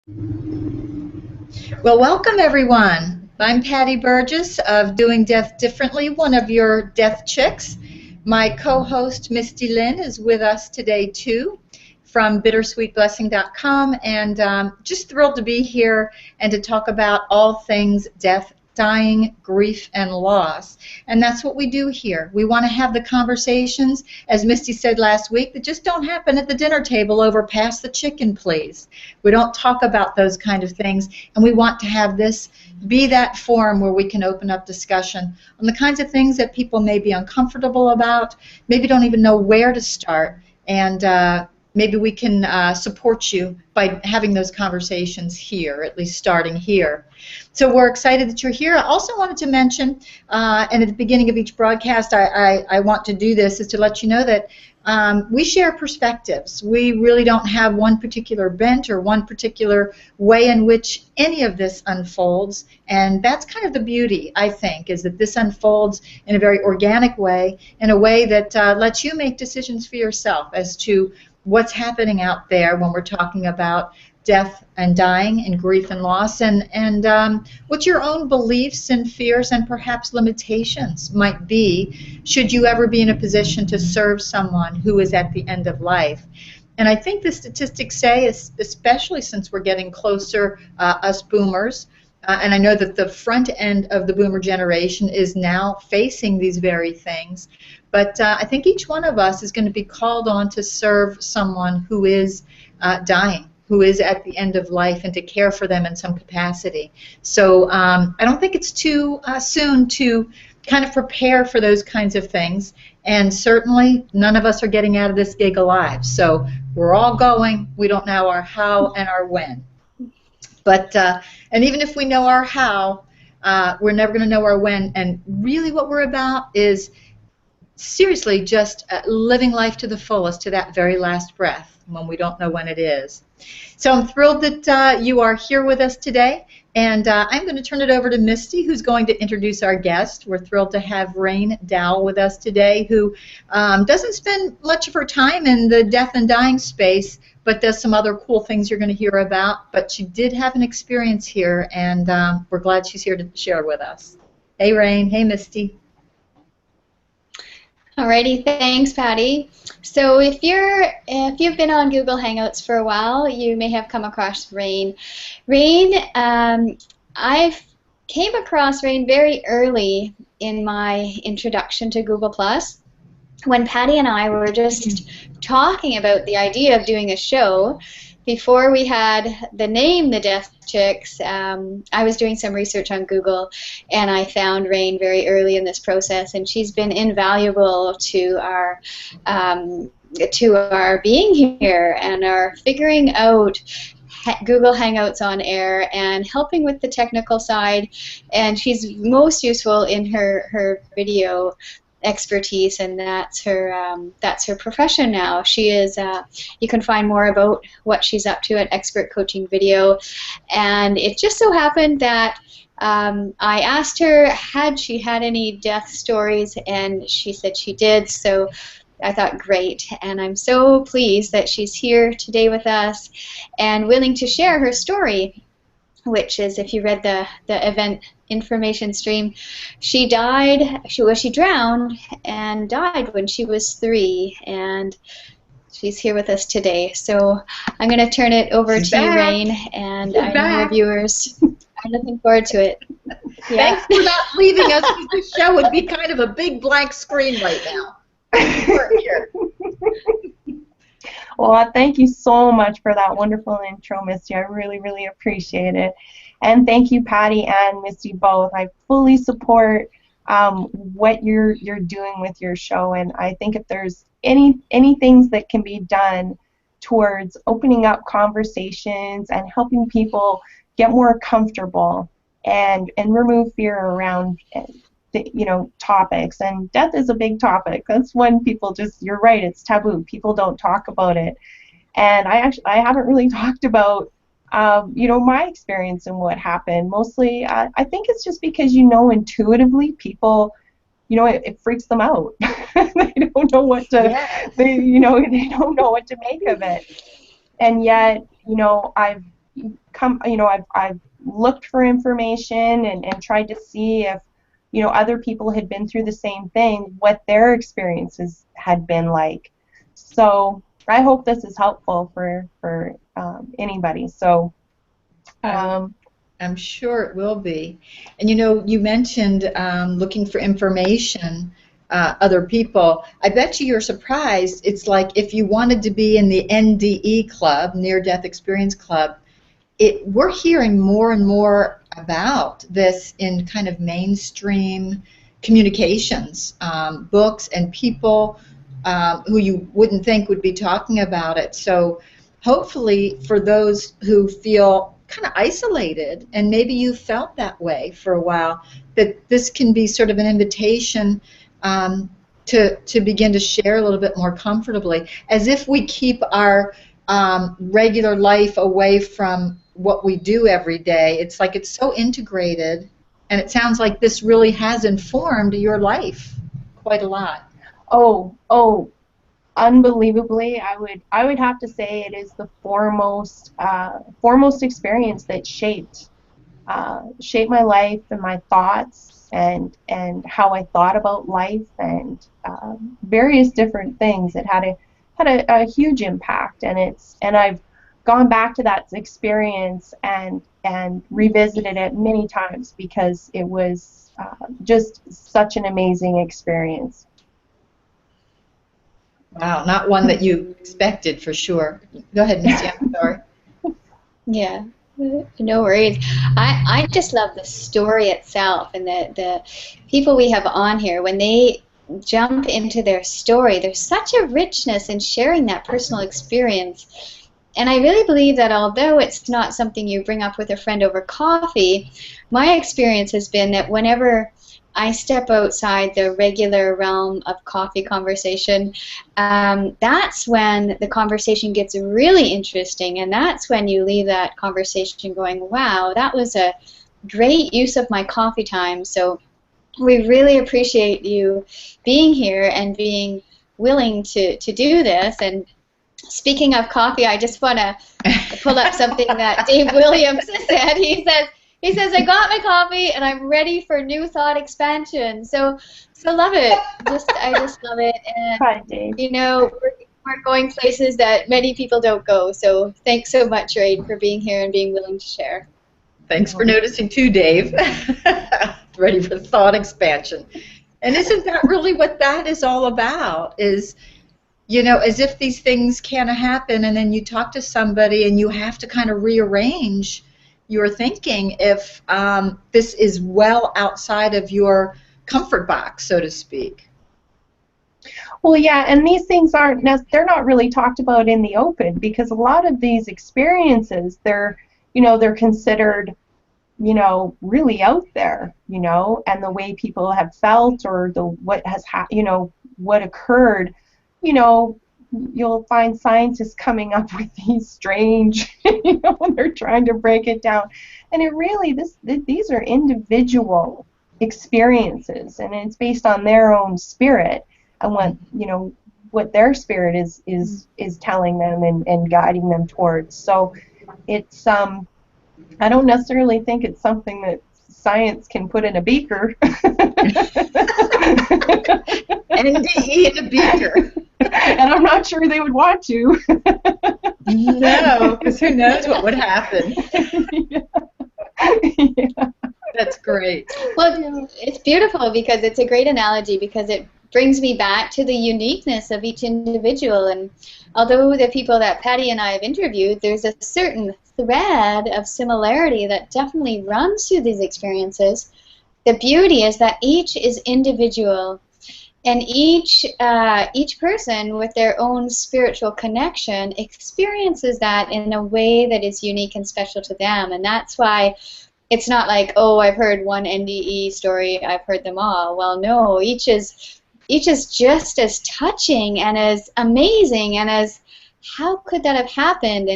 Well, welcome everyone. I'm Patty Burgess of Doing Death Differently, one of your death chicks. My co-host Misty Lynn is with us today too from bittersweetblessing.com, and just thrilled to be here and to talk about all things death, dying, grief, and loss. And that's what we do here. We want to have the conversations, as Misty said last week, that just don't happen at the dinner table over pass the chicken, please. We don't talk about those kind of things, and we want to have this be that forum where we can open up discussion on the kinds of things that people may be uncomfortable about, maybe don't even know where to start, and maybe we can support you by having those conversations here, at least starting here. So we're excited that you're here. I also wanted to mention, and at the beginning of each broadcast, I want to do this, is to let you know that we share perspectives. We really don't have one particular bent or one particular way in which any of this unfolds, and that's kind of the beauty, I think, is that this unfolds in a very organic way, in a way that lets you make decisions for yourself as to what's happening out there when we're talking about death and dying and grief and loss, and what your own beliefs and fears and perhaps limitations might be should you ever be in a position to serve someone who is at the end of life. And I think the statistics say, especially since we're getting closer, us boomers, and I know that the front end of the boomer generation is now facing these very things, but I think each one of us is going to be called on to serve someone who is dying, who is at the end of life, and to care for them in some capacity. So I don't think it's too soon to kind of prepare for those kinds of things, and certainly none of us are getting out of this gig alive. So we're all going. We don't know our how and our when. But and even if we know our how, we're never going to know our when. And really what we're about is seriously just living life to the fullest, to that very last breath, when we don't know when it is. So I'm thrilled that you are here with us today, and I'm going to turn it over to Misty, who's going to introduce our guest. We're thrilled to have Rayne Dowell with us today, who doesn't spend much of her time in the death and dying space, but does some other cool things you're going to hear about. But she did have an experience here, and we're glad she's here to share with us. Hey, Rayne. Hey, Misty. Alrighty, thanks, Patty. So if you've been on Google Hangouts for a while, you may have come across Rayne. Rayne, I came across Rayne very early in my introduction to Google+, when Patty and I were just talking about the idea of doing a show. Before we had the name The Death Chicks, I was doing some research on Google, and I found Rayne very early in this process, and she's been invaluable to our being here and our figuring out Google Hangouts On Air and helping with the technical side. And she's most useful in her video expertise, and that's her profession now. She is. You can find more about what she's up to at Expert Coaching Video, and it just so happened that I asked her had she had any death stories, and she said she did. So I thought, great, and I'm so pleased that she's here today with us and willing to share her story, which is, if you read the event information stream, she drowned and died when she was 3, and she's here with us today. So I'm going to turn it over to you, Rayne, and I know your viewers are looking forward to it. Yeah. Thanks for not leaving us, because this show would be kind of a big blank screen right now. Here. Well, thank you so much for that wonderful intro, Misty. I really, really appreciate it. And thank you, Patty and Misty, both. I fully support what you're doing with your show, and I think if there's any things that can be done towards opening up conversations and helping people get more comfortable and remove fear around topics. And death is a big topic. That's when people just, you're right, it's taboo. People don't talk about it. And I haven't really talked about my experience and what happened. Mostly, I think it's just because intuitively people, it freaks them out. They don't know what to, they don't know what to make of it. And yet, I've looked for information and tried to see if, other people had been through the same thing, what their experiences had been like. So I hope this is helpful for anybody. So I'm sure it will be. And you mentioned looking for information, other people. I bet you're surprised. It's like if you wanted to be in the NDE club, Near Death Experience Club, we're hearing more and more about this in kind of mainstream communications, books and people who you wouldn't think would be talking about it. So hopefully for those who feel kind of isolated, and maybe you felt that way for a while, that this can be sort of an invitation to begin to share a little bit more comfortably, as if we keep our regular life away from what we do every day. It's like it's so integrated, and it sounds like this really has informed your life quite a lot. Oh, unbelievably, I would have to say it is the foremost experience that shaped my life and my thoughts and how I thought about life and various different things. It had a huge impact, and I've gone back to that experience and revisited it many times because it was just such an amazing experience. Wow, not one that you expected for sure. Go ahead, Misty, I'm sorry. Yeah, no worries. I just love the story itself, and the people we have on here, when they jump into their story, there's such a richness in sharing that personal experience. And I really believe that although it's not something you bring up with a friend over coffee, my experience has been that whenever I step outside the regular realm of coffee conversation, that's when the conversation gets really interesting, and that's when you leave that conversation going, wow, that was a great use of my coffee time. So we really appreciate you being here and being willing to do this. And speaking of coffee, I just want to pull up something that Dave Williams said. He says, I got my coffee and I'm ready for new thought expansion. So love it. I just love it. And Hi, Dave. We're going places that many people don't go. So thanks so much, Rayne, for being here and being willing to share. Thanks for noticing too, Dave. Ready for thought expansion. And isn't that really what that is all about? Is, as if these things kind of happen, and then you talk to somebody and you have to kind of rearrange your thinking if this is well outside of your comfort box, so to speak. Well, yeah, and these things they're not really talked about in the open, because a lot of these experiences, they're considered, really out there, and the way people have felt or what occurred, you'll find scientists coming up with these strange, they're trying to break it down. And it really, these are individual experiences, and it's based on their own spirit and what their spirit is telling them and guiding them towards. So it's, I don't necessarily think it's something that science can put in a beaker. NDE in a beaker. And I'm not sure they would want to. No, because who knows what would happen. Yeah. That's great. Well, it's beautiful because it's a great analogy, because it brings me back to the uniqueness of each individual. And although the people that Patty and I have interviewed, there's a certain thread of similarity that definitely runs through these experiences, the beauty is that each is individual. And each person with their own spiritual connection experiences that in a way that is unique and special to them. And that's why it's not like, oh, I've heard one NDE story, I've heard them all. Well, no, each is just as touching and as amazing and as, how could that have happened?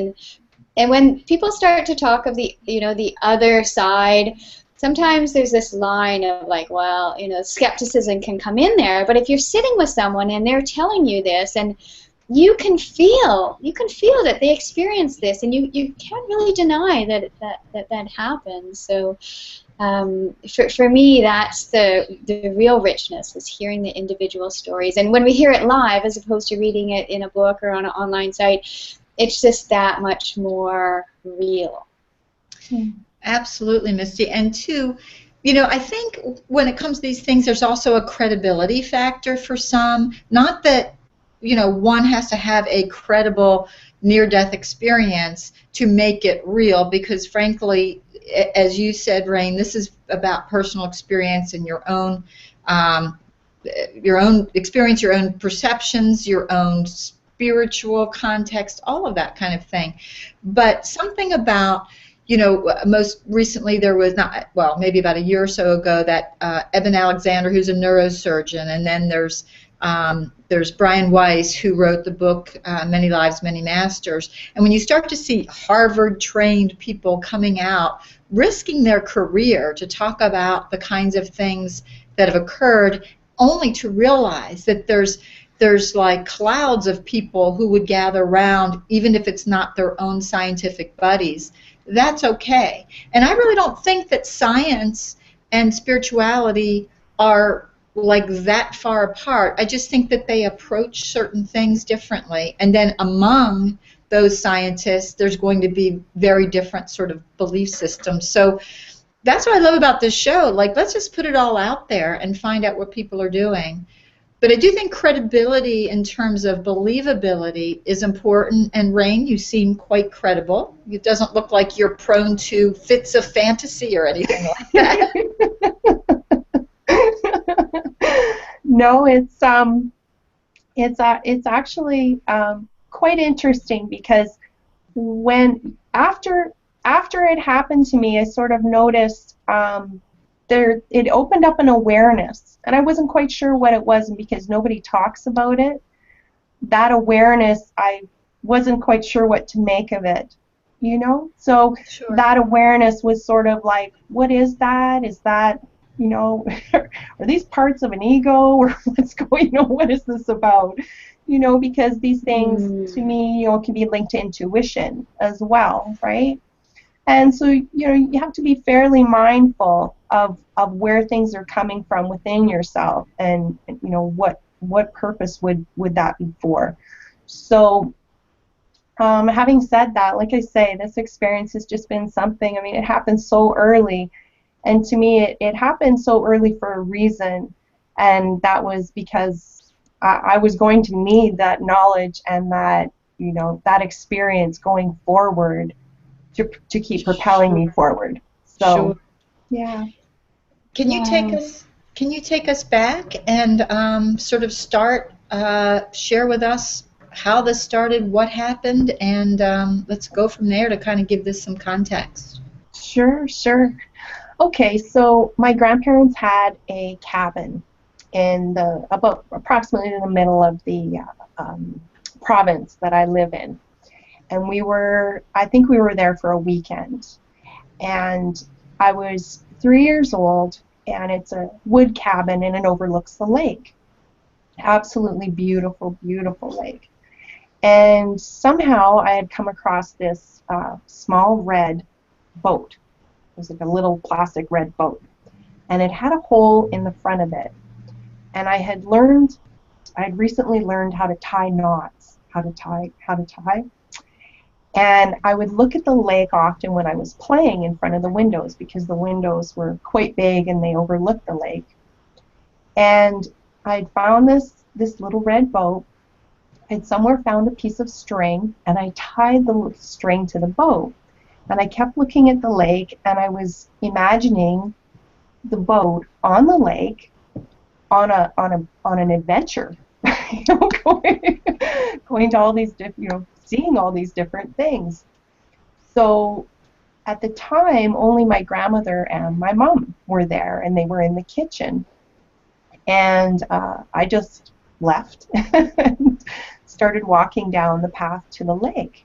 And when people start to talk of the other side, sometimes there's this line of like, well, skepticism can come in there. But if you're sitting with someone and they're telling you this, and you can feel that they experience this, and you can't really deny that happens. So for me, that's the real richness, is hearing the individual stories. And when we hear it live, as opposed to reading it in a book or on an online site, it's just that much more real. Absolutely, Misty. And two, you know, I think when it comes to these things, there's also a credibility factor for some. Not that, you know, one has to have a credible near-death experience to make it real, because frankly, as you said, Rayne, this is about personal experience and your own experience, your own perceptions, your own spiritual context, all of that kind of thing. But something about, you know, most recently there was maybe about a year or so ago, that Eben Alexander, who's a neurosurgeon, and then there's Brian Weiss, who wrote the book Many Lives, Many Masters. And when you start to see Harvard-trained people coming out, risking their career to talk about the kinds of things that have occurred, only to realize that there's like clouds of people who would gather around, even if it's not their own scientific buddies, that's okay. And I really don't think that science and spirituality are like that far apart. I just think that they approach certain things differently. And then among those scientists, there's going to be very different sort of belief systems. So that's what I love about this show. Like, let's just put it all out there and find out what people are doing. But I do think credibility in terms of believability is important. And Rayne, you seem quite credible. It doesn't look like you're prone to fits of fantasy or anything like that. No, it's actually quite interesting, because after it happened to me, I sort of noticed it opened up an awareness, and I wasn't quite sure what it was, and because nobody talks about it, that awareness, I wasn't quite sure what to make of it, you know? So Sure. That awareness was sort of like, what is that? Is that, you know, are these parts of an ego, or what's going on? What is this about? You know, because these things to me, you know, can be linked to intuition as well, right? And so, you know, you have to be fairly mindful of where things are coming from within yourself, and you know, what purpose would that be for. So having said that, like I say, this experience has just been something, I mean, it happened so early, and to me it happened so early for a reason, and that was because I was going to need that knowledge and that, you know, that experience going forward to keep propelling me forward. So, Sure. Yeah. Can you take us back and sort of share with us how this started, what happened, and let's go from there to kind of give this some context. Sure. Okay, so my grandparents had a cabin in approximately in the middle of the province that I live in. And I think we were there for a weekend. And I was 3 years old, and it's a wood cabin, and it overlooks the lake. Absolutely beautiful, beautiful lake. And somehow I had come across this small red boat. It was like a little plastic red boat. And it had a hole in the front of it. And I had recently learned how to tie knots, how to tie. And I would look at the lake often when I was playing in front of the windows, because the windows were quite big and they overlooked the lake. And I'd found this little red boat. I'd somewhere found a piece of string, and I tied the string to the boat. And I kept looking at the lake, and I was imagining the boat on the lake on an adventure, you know, going to all these different, you know, seeing all these different things. So at the time, only my grandmother and my mom were there, and they were in the kitchen. And I just left and started walking down the path to the lake.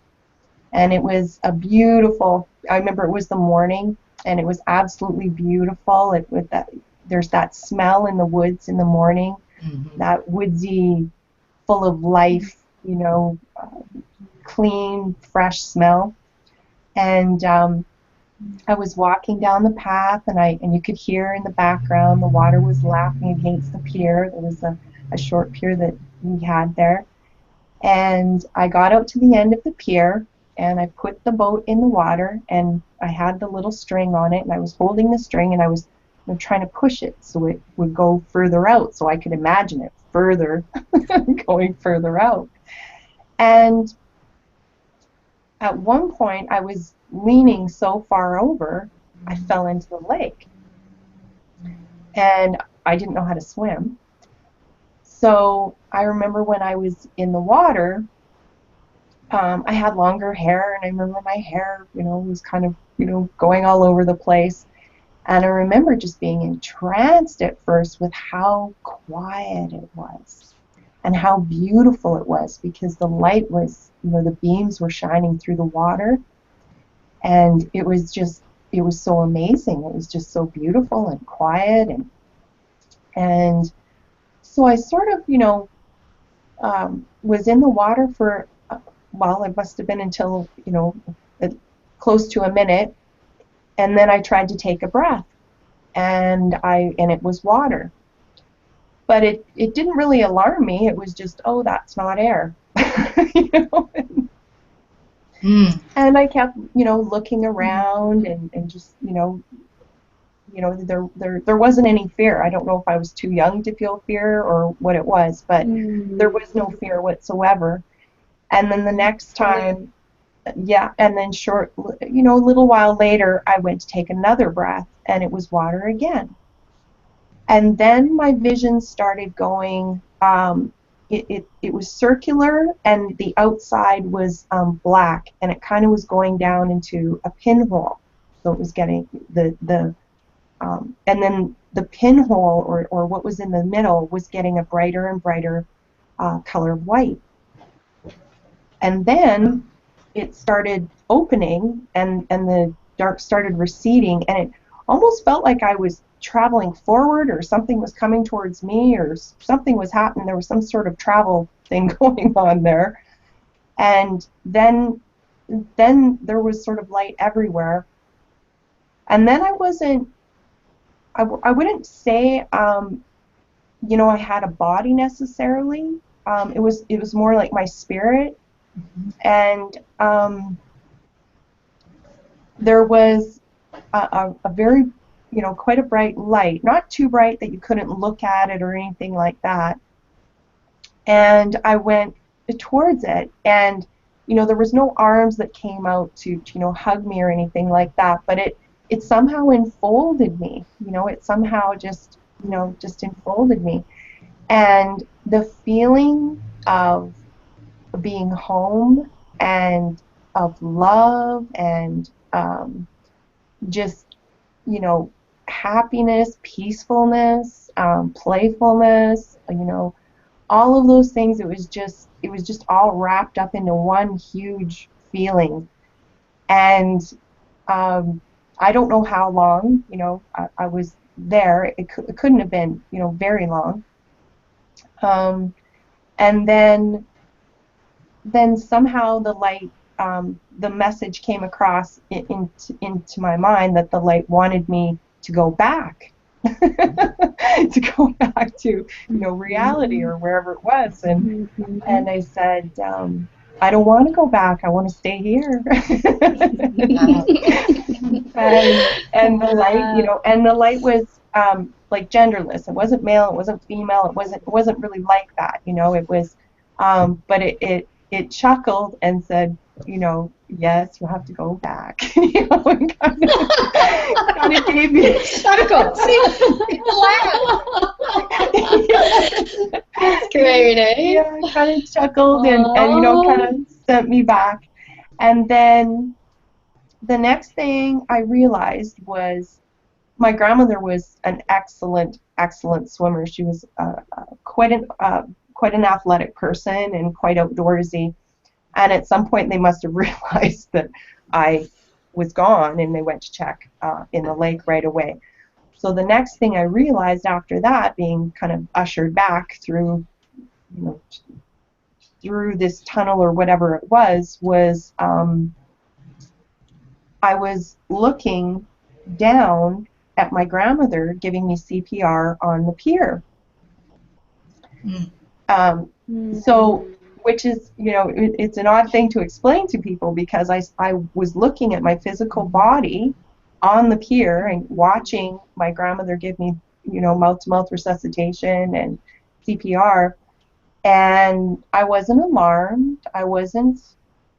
And it was a beautiful, I remember it was the morning, and it was absolutely beautiful. There's that smell in the woods in the morning, that woodsy, full of life you know, clean, fresh smell. And I was walking down the path, and you could hear in the background the water was lapping against the pier. There was a short pier that we had there. And I got out to the end of the pier, and I put the boat in the water, and I had the little string on it, and I was holding the string, and I was trying to push it so it would go further out, so I could imagine it further, going further out. And at one point, I was leaning so far over, I fell into the lake. And I didn't know how to swim. So I remember when I was in the water, I had longer hair, and I remember my hair, was kind of, going all over the place. And I remember just being entranced at first with how quiet it was and how beautiful it was, because the light was, the beams were shining through the water. And it was so amazing. It was just so beautiful and quiet. And so I sort of, was in the water for, it must have been until, close to a minute. And then I tried to take a breath, and it was water. But it didn't really alarm me. It was just, oh, that's not air. And I kept, looking around and just, there wasn't any fear. I don't know if I was too young to feel fear or what it was, but there was no fear whatsoever. And then the next time, and then a little while later, I went to take another breath, and it was water again. And then my vision started going, it was circular, and the outside was black, and it kind of was going down into a pinhole. So it was getting and then the pinhole, or what was in the middle, was getting a brighter and brighter color of white. And then it started opening, and the dark started receding, and it almost felt like I was traveling forward, or something was coming towards me, or something was happening. There was some sort of travel thing going on there. And then there was sort of light everywhere. And then I wouldn't say, I had a body necessarily. It was more like my spirit. And there was a very, quite a bright light, not too bright that you couldn't look at it or anything like that. And I went towards it, and there was no arms that came out to hug me or anything like that, but it somehow enfolded me. It somehow just enfolded me. And the feeling of being home, and of love, and just happiness, peacefulness, playfulness, all of those things. It was just all wrapped up into one huge feeling. And I don't know how long I was there. It couldn't have been very long. And then somehow the light, the message came across into my mind that the light wanted me to go back, to go back to reality, or wherever it was. And I said, I don't want to go back. I want to stay here. and the light, and the light was like genderless. It wasn't male. It wasn't female. It wasn't really like that. It was, but it chuckled and said, yes, you'll have to go back. And kind of gave me Chuckle. See, That's great, eh? Yeah, kind of chuckled and kind of sent me back. And then the next thing I realized was my grandmother was an excellent swimmer. She was quite an athletic person and quite outdoorsy. And at some point they must have realized that I was gone, and they went to check in the lake right away. So the next thing I realized after that, being kind of ushered back through, through this tunnel or whatever it was I was looking down at my grandmother giving me CPR on the pier. So, which is, you know, it's an odd thing to explain to people, because I was looking at my physical body on the pier and watching my grandmother give me, you know, mouth-to-mouth resuscitation and CPR, and I wasn't alarmed. I wasn't,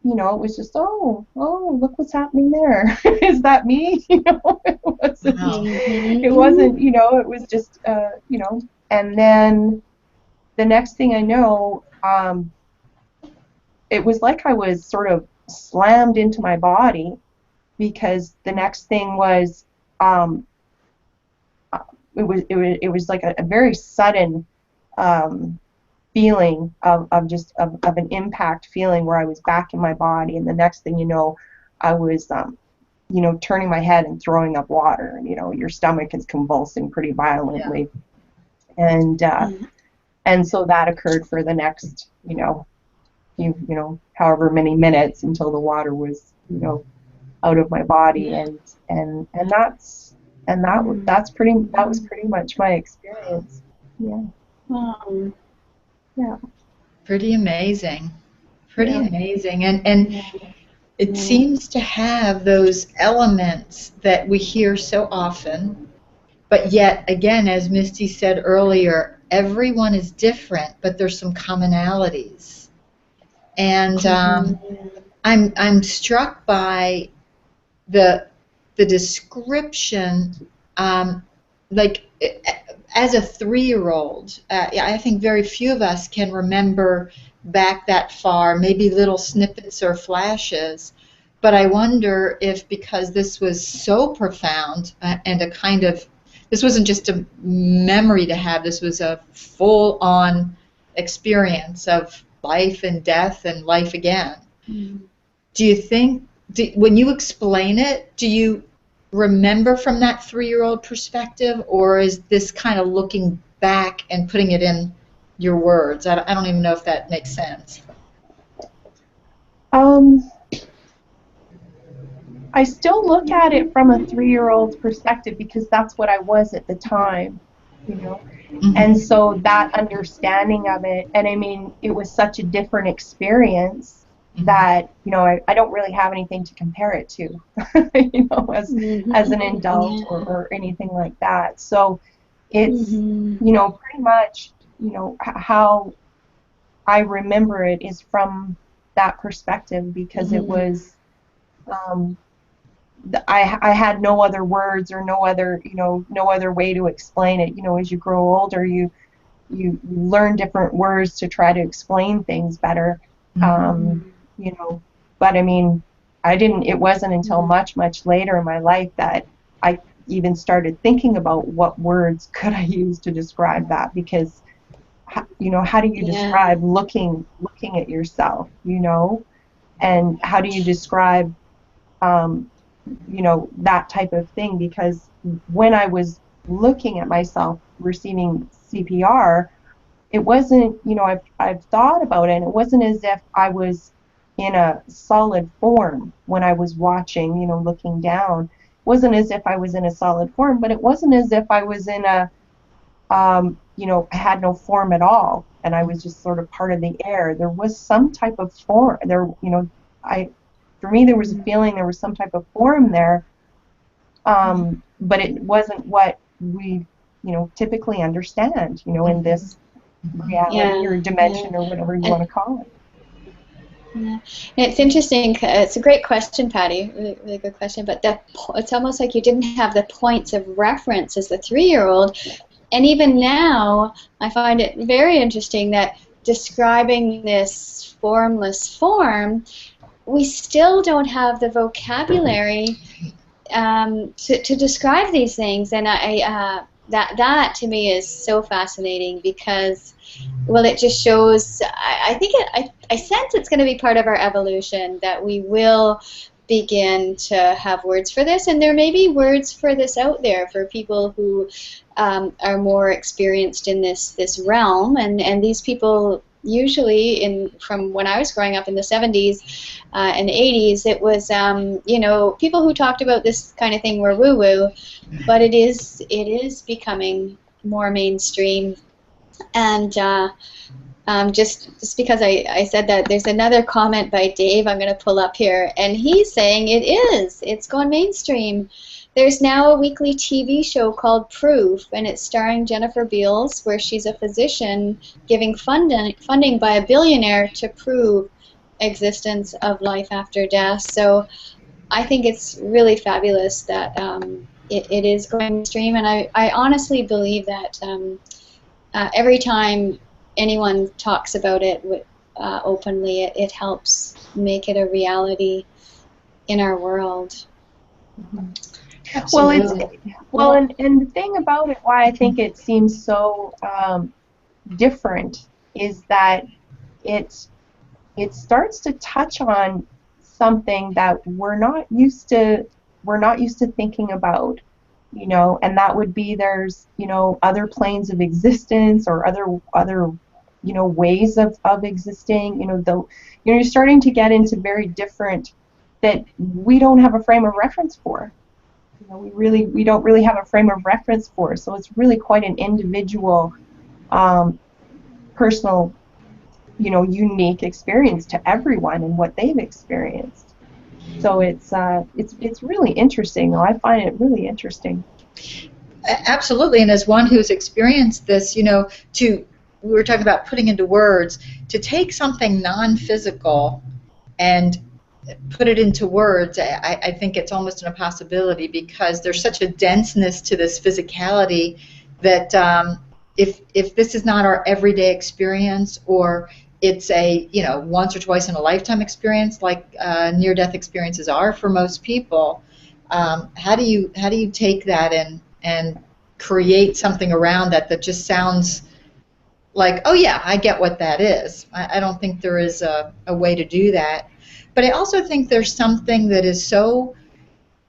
you know, it was just, oh, look what's happening there. Is that me? You know, it wasn't, you know, it was just, you know, and then the next thing I know, it was like I was sort of slammed into my body, because the next thing was, it was like a very sudden feeling of an impact feeling where I was back in my body, and the next thing you know, I was, you know, turning my head and throwing up water, and you know, your stomach is convulsing pretty violently, and so that occurred for the next, you know, however many minutes until the water was, you know, out of my body, and that was pretty much my experience. Yeah. Yeah. Pretty amazing. Amazing. And it seems to have those elements that we hear so often, but yet again, as Misty said earlier, everyone is different, but there's some commonalities. And I'm struck by the description, like as a 3-year-old. I think very few of us can remember back that far, maybe little snippets or flashes, but I wonder if, because this was so profound and a kind of, this wasn't just a memory to have, this was a full-on experience of life and death and life again. Do you think, when you explain it, do you remember from that 3-year-old perspective, or is this kind of looking back and putting it in your words? I don't even know if that makes sense. I still look at it from a 3-year-old perspective, because that's what I was at the time, you know. And so that understanding of it, and I mean, it was such a different experience that, you know, I don't really have anything to compare it to, you know, as an adult or anything like that. So it's, you know, pretty much, you know, how I remember it is from that perspective, because it was, I had no other words or no other way to explain it. You know, as you grow older, you learn different words to try to explain things better. You know, but I mean, it wasn't until much later in my life that I even started thinking about what words could I use to describe that, because, you know, how do you describe looking at yourself, you know, and how do you describe, you know, that type of thing, because when I was looking at myself receiving CPR, it wasn't, you know, I've thought about it, and it wasn't as if I was in a solid form when I was watching, you know, looking down. It wasn't as if I was in a solid form, but it wasn't as if I was in a, you know, I had no form at all, and I was just sort of part of the air. There was some type of form there, you know. For me, there was a feeling there was some type of form there, but it wasn't what we, you know, typically understand, you know, in this reality or dimension or whatever you want to call it. Yeah. It's interesting. It's a great question, Patty. Really, really good question. But it's almost like you didn't have the points of reference as the 3-year-old. And even now, I find it very interesting that describing this formless form, we still don't have the vocabulary to describe these things. And that to me is so fascinating, because, well, it just shows, I think I sense it's going to be part of our evolution, that we will begin to have words for this, and there may be words for this out there for people who are more experienced in this realm, and these people usually from when I was growing up in the 70s and 80s, it was people who talked about this kind of thing were woo-woo, but it is becoming more mainstream. And just because I said that, there's another comment by Dave I'm going to pull up here, and he's saying it's gone mainstream. There's now a weekly TV show called Proof, and it's starring Jennifer Beals, where she's a physician giving funding by a billionaire to prove existence of life after death. So I think it's really fabulous that it is going mainstream, and I honestly believe that every time anyone talks about it openly, it helps make it a reality in our world. Mm-hmm. Absolutely. And the thing about it, why I think it seems so different, is that it starts to touch on something that we're not used to thinking about, and that would be there's other planes of existence or other ways of existing. You're starting to get into very different that we don't have a frame of reference for. We don't really have a frame of reference for, so it's really quite an individual, personal, unique experience to everyone and what they've experienced. So it's really interesting. I find it really interesting. Absolutely, and as one who's experienced this, we were talking about putting into words, to take something non-physical and put it into words, I think it's almost an impossibility, because there's such a denseness to this physicality that if this is not our everyday experience, or it's a once or twice in a lifetime experience, like near-death experiences are for most people, how do you take that and create something around that just sounds like, oh yeah, I get what that is? I don't think there is a way to do that. But I also think there's something that is so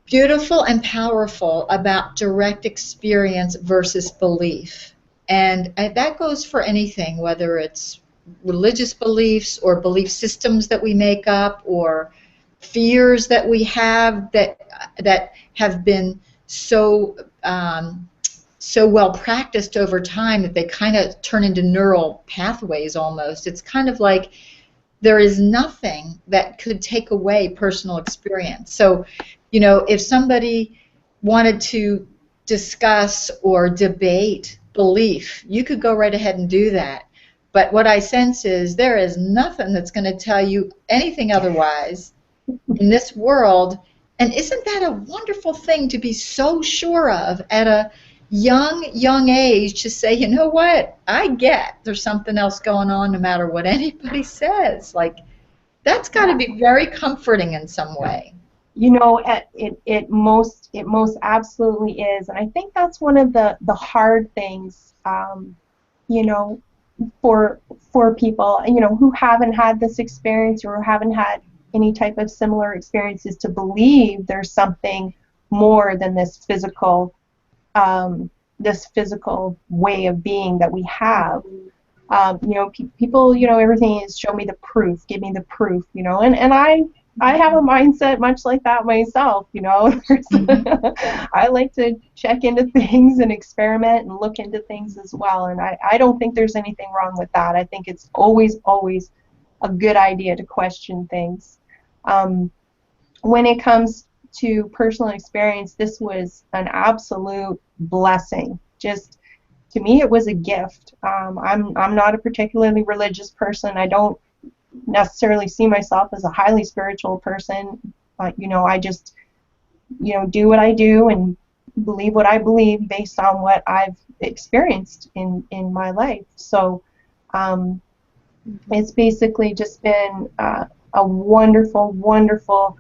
beautiful and powerful about direct experience versus belief. And that goes for anything, whether it's religious beliefs or belief systems that we make up, or fears that we have that have been so well practiced over time that they kind of turn into neural pathways almost. It's kind of like there is nothing that could take away personal experience. So, if somebody wanted to discuss or debate belief, you could go right ahead and do that. But what I sense is there is nothing that's going to tell you anything otherwise in this world. And isn't that a wonderful thing to be so sure of at a young age, to say, you know what, I get there's something else going on no matter what anybody says. Like, that's got to be very comforting in some way. It most absolutely is, and I think that's one of the hard things, for people, who haven't had this experience or haven't had any type of similar experiences, to believe there's something more than this physical way of being that we have. People, everything is show me the proof, give me the proof, and I have a mindset much like that myself, I like to check into things and experiment and look into things as well, and I don't think there's anything wrong with that. I think it's always a good idea to question things. When it comes to personal experience, this was an absolute blessing. Just, to me, it was a gift. I'm not a particularly religious person. I don't necessarily see myself as a highly spiritual person. I just, do what I do and believe what I believe based on what I've experienced in my life. So it's basically just been a wonderful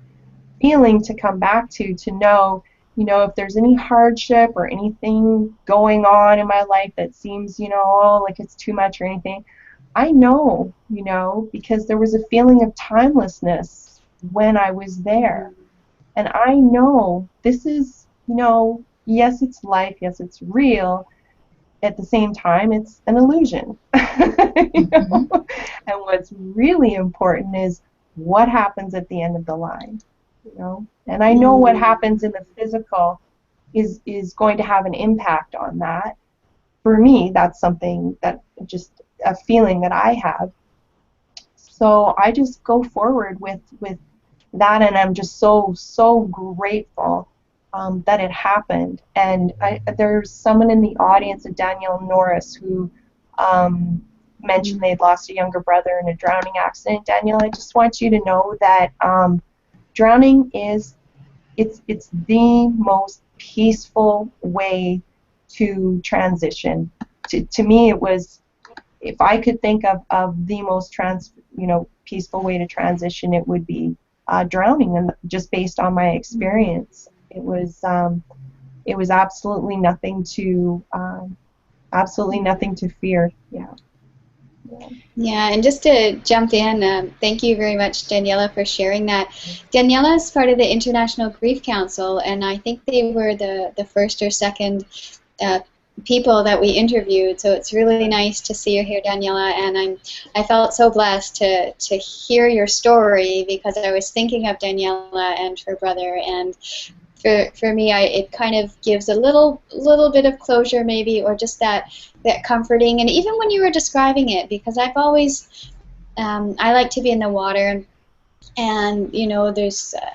feeling to come back to know, if there's any hardship or anything going on in my life that seems, like it's too much or anything, I know, because there was a feeling of timelessness when I was there. And I know this is, yes, it's life, yes, it's real. At the same time, it's an illusion. You know? And what's really important is what happens at the end of the line. You know? And I know what happens in the physical is going to have an impact on that. For me, that's something that just a feeling that I have. So I just go forward with that, and I'm just so grateful that it happened. And there's someone in the audience, a Danielle Norris, who mentioned they'd lost a younger brother in a drowning accident. Danielle, I just want you to know that drowning is it's the most peaceful way to transition. To me, it was, if I could think of the most peaceful way to transition, it would be drowning, and just based on my experience, it was absolutely nothing to fear. Yeah. Yeah, and just to jump in, thank you very much, Daniela, for sharing that. Daniela is part of the International Grief Council, and I think they were the first or second people that we interviewed, so it's really nice to see you here, Daniela, and I felt so blessed to hear your story, because I was thinking of Daniela and her brother, and for me, it kind of gives a little bit of closure, maybe, or just that comforting. And even when you were describing it, because I've always I like to be in the water, and you know,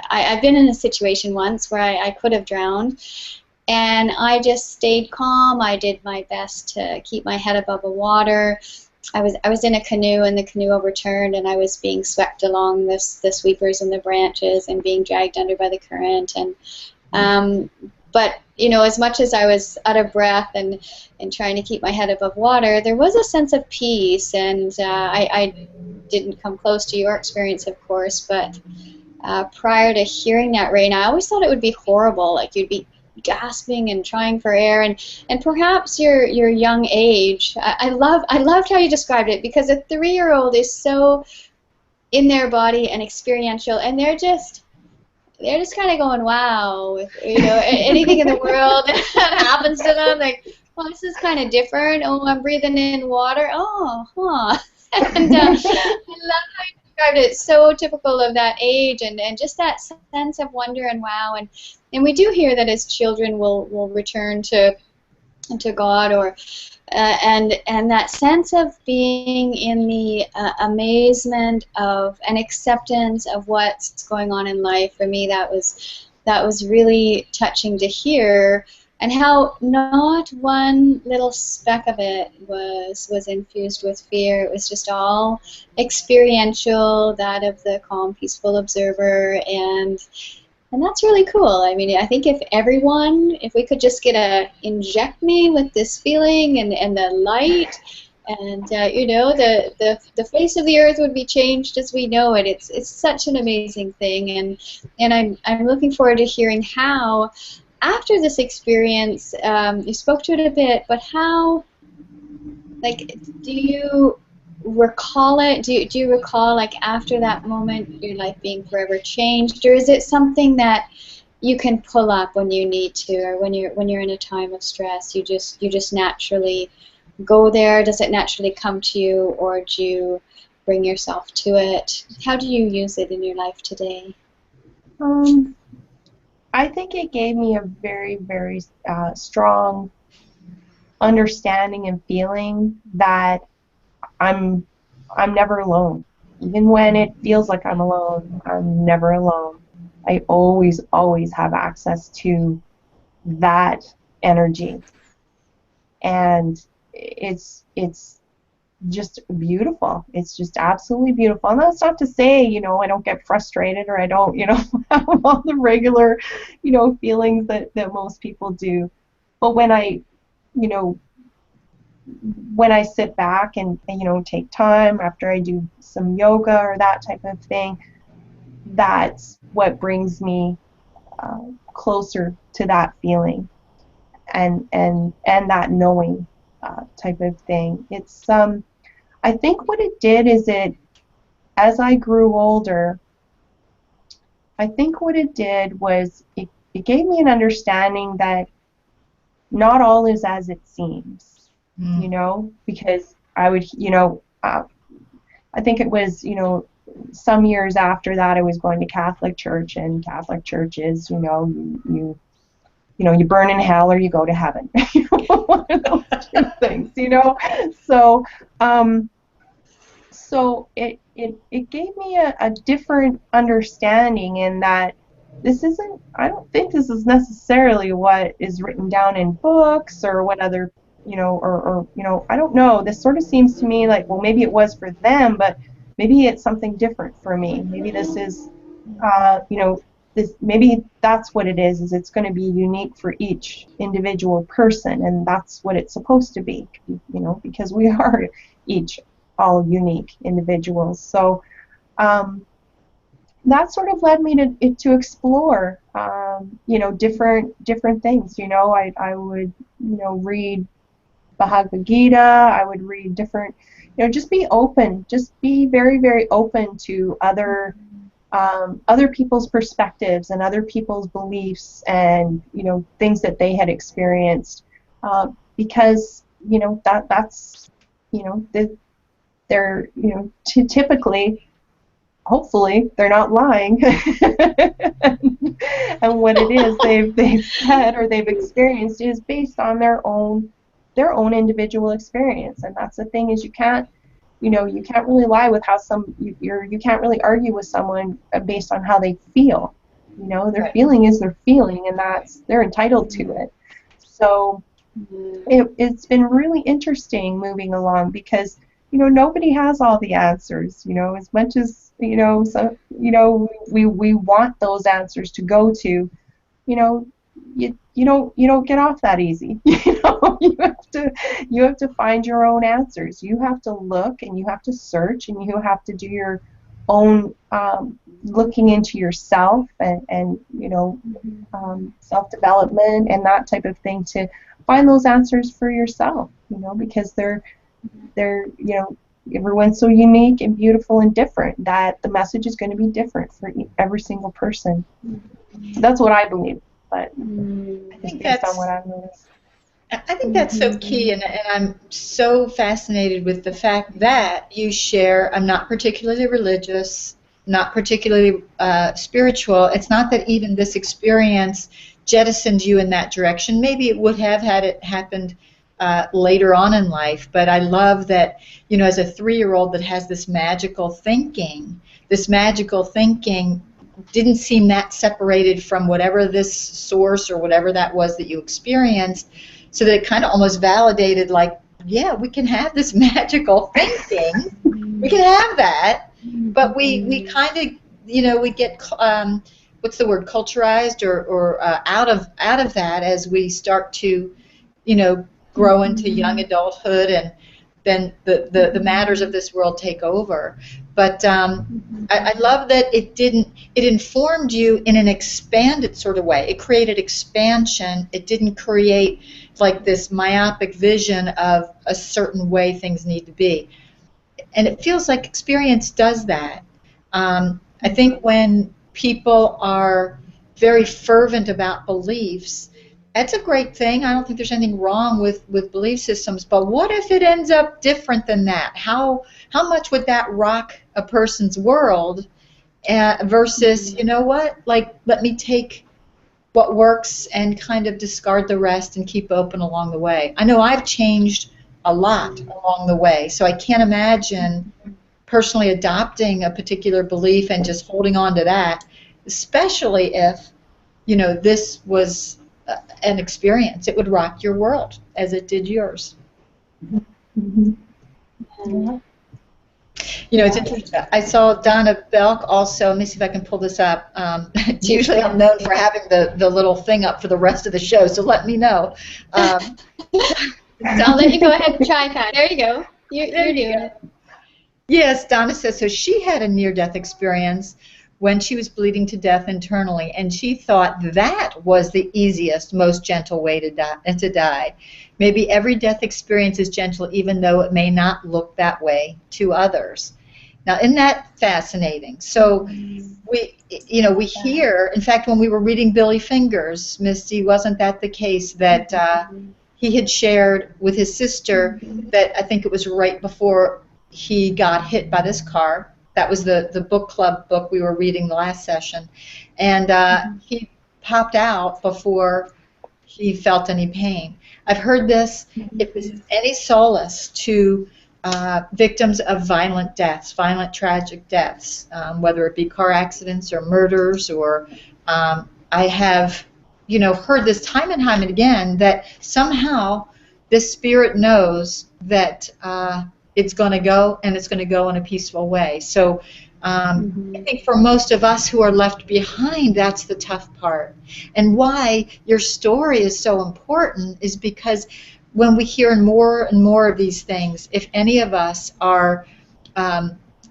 I've been in a situation once where I could have drowned, and I just stayed calm. I did my best to keep my head above the water. I was in a canoe, and the canoe overturned, and I was being swept along the sweepers and the branches and being dragged under by the current. And but you know, as much as I was out of breath and trying to keep my head above water, there was a sense of peace. And I didn't come close to your experience, of course, but prior to hearing that, Rayne, I always thought it would be horrible. Like, you'd be gasping and trying for air, and perhaps your young age. I loved how you described it, because a 3-year-old is so in their body and experiential, and they're just kind of going, wow, with, you know, anything in the world that happens to them, like, well, this is kind of different. Oh, I'm breathing in water. Oh, huh. And I love how you described it. So typical of that age, and just that sense of wonder and wow. And we do hear that as children will return to God, or and that sense of being in the amazement of and acceptance of what's going on in life. For me, that was really touching to hear, and how not one little speck of it was infused with fear. It was just all experiential, that of the calm, peaceful observer, and that's really cool. I mean, I think if we could just inject me with this feeling and the light, and you know, the face of the earth would be changed as we know it. It's such an amazing thing, and I'm looking forward to hearing how, after this experience, you spoke to it a bit, but how, like, do you recall it? Do you recall, like, after that moment, your life being forever changed, or is it something that you can pull up when you need to, or when you're in a time of stress, you just naturally go there? Does it naturally come to you, or do you bring yourself to it? How do you use it in your life today? I think it gave me a very, very strong understanding and feeling that I'm never alone. Even when it feels like I'm alone, I'm never alone. I always have access to that energy, and it's just beautiful. It's just absolutely beautiful. And that's not to say, you know, I don't get frustrated, or I don't, you know, have all the regular, you know, feelings that most people do. But when I sit back and you know, take time after I do some yoga or that type of thing, that's what brings me closer to that feeling and that knowing type of thing. It's I think what it did is as I grew older, I think what it did was it gave me an understanding that not all is as it seems. You know, because I would, you know, I think it was, some years after that, I was going to Catholic church, and Catholic church is, you burn in hell or you go to heaven. One of those two things, So, so it gave me a different understanding in that I don't think this is necessarily what is written down in books or what other, I don't know. This sort of seems to me like, well, maybe it was for them, but maybe it's something different for me. Maybe this is, maybe that's what it is it's going to be unique for each individual person, and that's what it's supposed to be, because we are each all unique individuals. So that sort of led me to explore, different things. I would, read Bhagavad Gita. I would read different, just be open, just be very, very open to other people's perspectives and other people's beliefs and, things that they had experienced, because, that's, they're, typically, hopefully, they're not lying. And what it is they've said or they've experienced is based on their own individual experience. And that's the thing, is you can't really lie with how you can't really argue with someone based on how they feel. Their feeling is their feeling, and they're entitled to it. So it's been really interesting moving along, because nobody has all the answers. As much as we want those answers to go to, you don't get off that easy. You have to find your own answers. You have to look, and you have to search, and you have to do your own looking into yourself and self-development and that type of thing to find those answers for yourself. Because they're everyone's so unique and beautiful and different that the message is going to be different for every single person. So that's what I believe. But just based on what I've noticed. I think that's so key, and I'm so fascinated with the fact that you share, I'm not particularly religious, not particularly spiritual. It's not that even this experience jettisoned you in that direction. Maybe it would have had it happened later on in life, but I love that, as a 3-year-old that has this magical thinking didn't seem that separated from whatever this source or whatever that was that you experienced, so that it kind of almost validated, like, yeah, we can have this magical thinking, we can have that, but we kind of, we get, what's the word, culturized or out of that as we start to, grow into young adulthood, and then the matters of this world take over. But I love that it informed you in an expanded sort of way. It created expansion. It didn't create like this myopic vision of a certain way things need to be. And it feels like experience does that. I think when people are very fervent about beliefs, that's a great thing. I don't think there's anything wrong with belief systems. But what if it ends up different than that? How much would that rock a person's world versus, like, let me take what works and kind of discard the rest and keep open along the way. I know I've changed a lot along the way, so I can't imagine personally adopting a particular belief and just holding on to that, especially if, this was an experience. It would rock your world as it did yours. Mm-hmm. Yeah. It's interesting. I saw Donna Belk also. Let me see if I can pull this up. Usually I'm known for having the little thing up for the rest of the show, so let me know. So I'll let you go ahead and try that. There you go. You're doing it. Yes, Donna says, so she had a near-death experience when she was bleeding to death internally, and she thought that was the easiest, most gentle way to die. Maybe every death experience is gentle, even though it may not look that way to others. Now, isn't that fascinating? So we hear, in fact, when we were reading Billy Fingers, Misty, wasn't that the case that he had shared with his sister that I think it was right before he got hit by this car. That was the book club book we were reading the last session. And he popped out before he felt any pain. I've heard this, if there's any solace to victims of violent deaths, violent tragic deaths, whether it be car accidents or murders, or I have, heard this time and time again, that somehow this spirit knows that it's going to go, and it's going to go in a peaceful way. So I think for most of us who are left behind, that's the tough part. And why your story is so important is because when we hear more and more of these things, if any of us are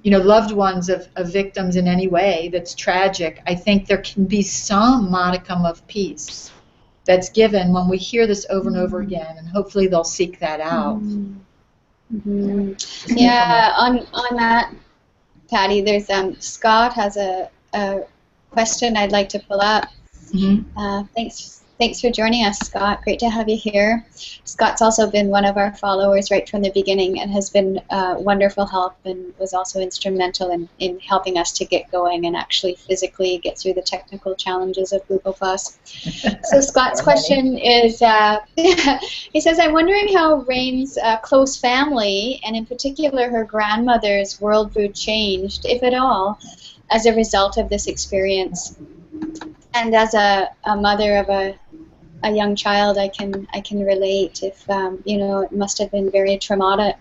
loved ones of victims in any way that's tragic, I think there can be some modicum of peace that's given when we hear this over and over again, and hopefully they'll seek that out. Yeah, on that, Patty, there's Scott has a question I'd like to pull up. Thanks for joining us, Scott. Great to have you here. Scott's also been one of our followers right from the beginning and has been wonderful help, and was also instrumental in helping us to get going and actually physically get through the technical challenges of Google+. So Scott's question is, he says, I'm wondering how Rayne's close family, and in particular her grandmother's worldview changed, if at all, as a result of this experience. And as a mother of a young child, I can relate. If it must have been very traumatic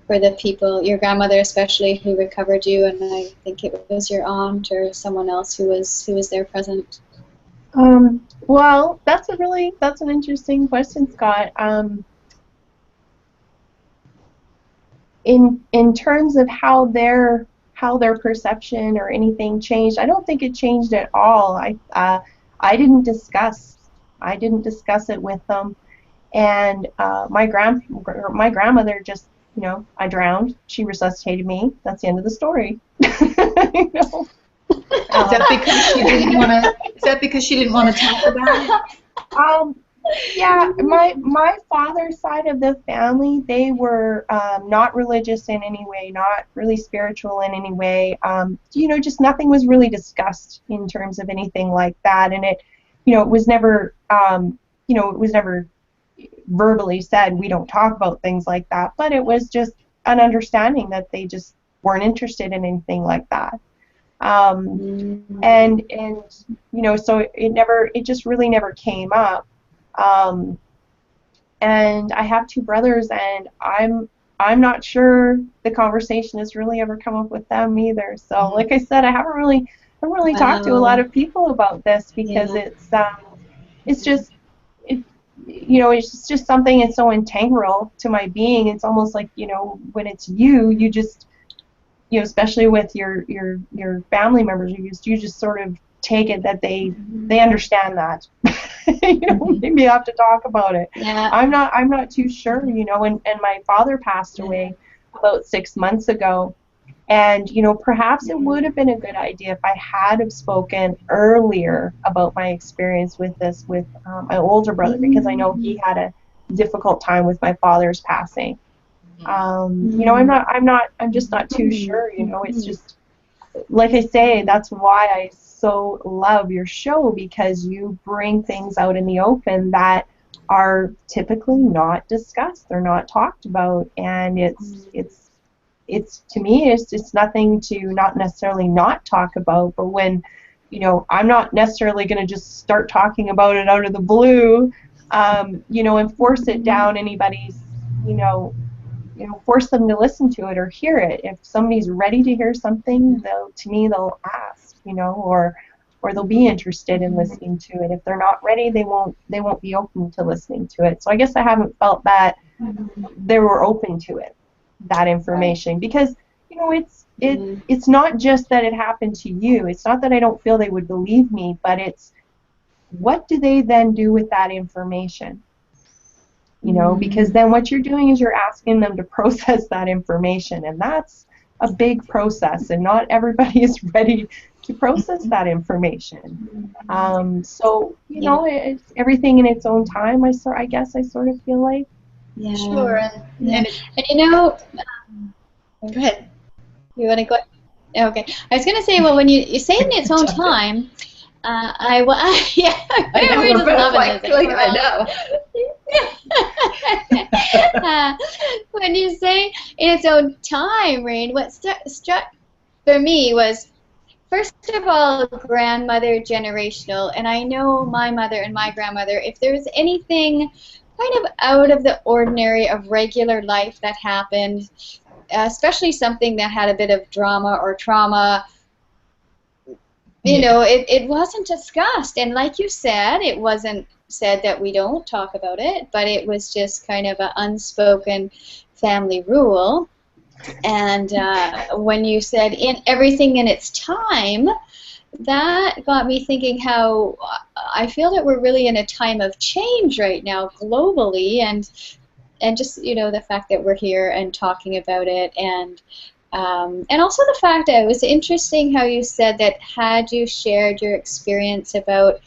for the people, your grandmother especially, who recovered you, and I think it was your aunt or someone else who was there present. Well, that's an interesting question, Scott. In terms of how their perception or anything changed, I don't think it changed at all. I didn't discuss it with them, and my grandmother just, I drowned. She resuscitated me. That's the end of the story. Is that because she didn't want to talk about it? Yeah, my father's side of the family, they were not religious in any way, not really spiritual in any way. Just nothing was really discussed in terms of anything like that, and it was never, it was never verbally said, we don't talk about things like that, but it was just an understanding that they just weren't interested in anything like that. And so it just really never came up. And I have two brothers, and I'm not sure the conversation has really ever come up with them either. So, like I said, I haven't really talked to a lot of people about this, because it's just something that's so integral to my being. It's almost like, when it's you just, especially with your family members, you just sort of take it that they understand that. Maybe I have to talk about it. Yeah. I'm not too sure, and my father passed away about 6 months ago, and perhaps it would have been a good idea if I had have spoken earlier about my experience with this with my older brother, because I know he had a difficult time with my father's passing. I'm just not too sure. It's just, like I say, that's why I so love your show, because you bring things out in the open that are typically not discussed, they're not talked about, and it's to me, it's nothing to not necessarily not talk about, but when I'm not necessarily going to just start talking about it out of the blue, and force it down anybody's, force them to listen to it or hear it. If somebody's ready to hear something, they'll ask, or they'll be interested in listening to it. If they're not ready, they won't be open to listening to it. So I guess I haven't felt that they were open to it, that information, because it's not just that it happened to you. It's not that I don't feel they would believe me, but it's, what do they then do with that information? Because then what you're doing is you're asking them to process that information, and that's a big process, and not everybody is ready to process that information. So it's everything in its own time. I guess I sort of feel like. Yeah. Sure, and Go ahead. You want to go? Okay. I was going to say, well, when you say in its own time, yeah, I know, we're we're just both loving like, this. I know. When you say in its own time, Rayne, what struck for me was, first of all, grandmother generational, and I know my mother and my grandmother, if there was anything kind of out of the ordinary of regular life that happened, especially something that had a bit of drama or trauma, you know, it wasn't discussed. And like you said, it wasn't said that we don't talk about it, but it was just kind of an unspoken family rule. And when you said everything in its time, that got me thinking how I feel that we're really in a time of change right now globally, and just, you know, the fact that we're here and talking about it, and also the fact that it was interesting how you said that had you shared your experience about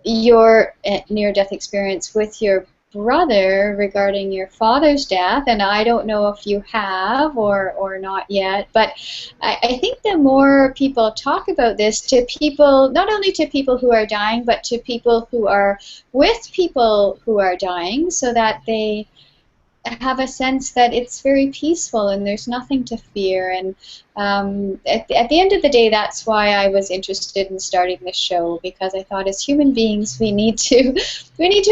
your near-death experience with your brother regarding your father's death, and I don't know if you have or not yet, but I think the more people talk about this to people, not only to people who are dying, but to people who are with people who are dying, so that they have a sense that it's very peaceful and there's nothing to fear. And at the end of the day, that's why I was interested in starting this show, because I thought as human beings we need to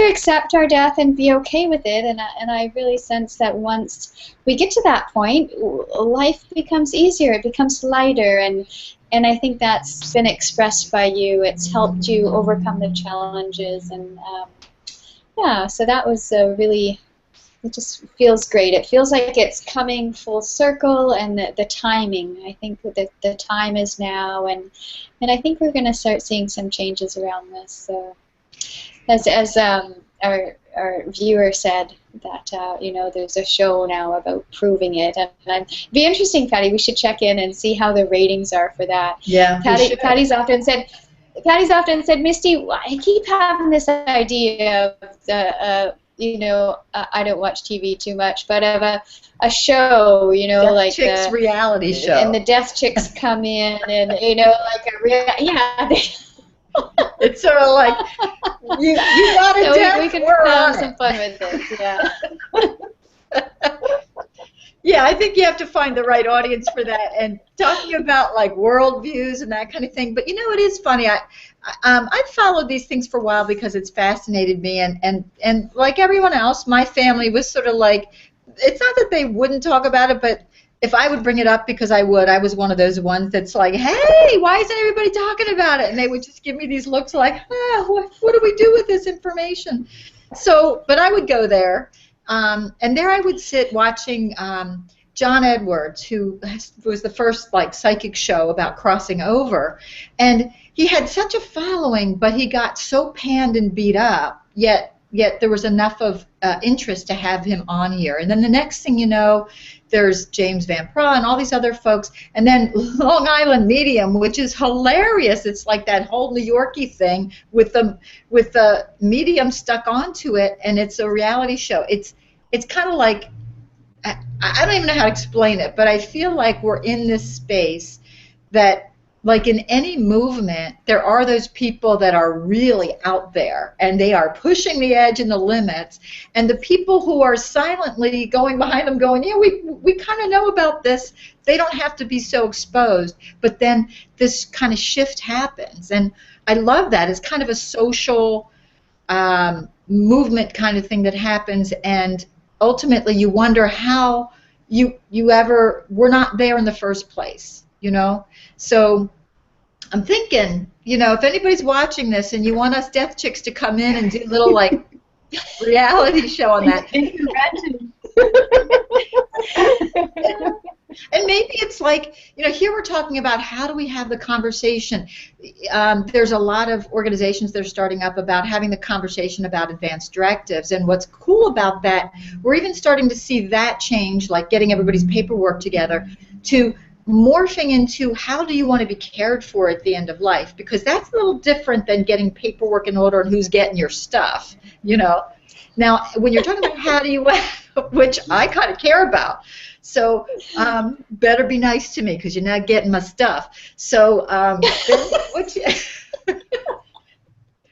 accept our death and be okay with it. And I really sense that once we get to that point, life becomes easier, it becomes lighter, and I think that's been expressed by you. It's helped you overcome the challenges, and yeah, so that was really. It just feels great. It feels like it's coming full circle, and the timing. I think that the time is now, and I think we're going to start seeing some changes around this. So, as our viewer said, that you know, there's a show now about proving it, and it'd be interesting, Patty. We should check in and see how the ratings are for that. Yeah, Patty's often said, Misty, I keep having this idea of the. You know, I don't watch TV too much, but of a show, you know, Death like Chicks reality show, and the Death Chicks come in, and you know, like yeah. It's sort of like you got a so death. we can we're have on some it. fun with this, yeah. Yeah, I think you have to find the right audience for that, and talking about like worldviews and that kind of thing. But you know, it is funny. I've followed these things for a while because it's fascinated me, and like everyone else, my family was sort of like, it's not that they wouldn't talk about it, but if I would bring it up, because I was one of those ones that's like, hey, why isn't everybody talking about it? And they would just give me these looks like, what do we do with this information? So, but I would go there. And there I would sit watching John Edwards, who was the first like psychic show about crossing over, and he had such a following, but he got so panned and beat up. Yet there was enough of interest to have him on here. And then the next thing you know, there's James Van Praagh and all these other folks, and then Long Island Medium, which is hilarious. It's like that whole New Yorkie thing with the medium stuck onto it, and it's a reality show. It's kind of like, I don't even know how to explain it, but I feel like we're in this space that, like in any movement, there are those people that are really out there, and they are pushing the edge and the limits, and the people who are silently going behind them going, yeah, we kind of know about this. They don't have to be so exposed, but then this kind of shift happens, and I love that. It's kind of a social movement kind of thing that happens, and ultimately you wonder how you ever were not there in the first place, you know? So I'm thinking, you know, if anybody's watching this and you want us Death Chicks to come in and do a little like reality show on that. And maybe it's like, you know, here we're talking about how do we have the conversation. There's a lot of organizations that are starting up about having the conversation about advanced directives. And what's cool about that, we're even starting to see that change, like getting everybody's paperwork together, to morphing into how do you want to be cared for at the end of life, because that's a little different than getting paperwork in order and who's getting your stuff, you know. Now, when you're talking about how do you, which I kind of care about, So better be nice to me because you're not getting my stuff. So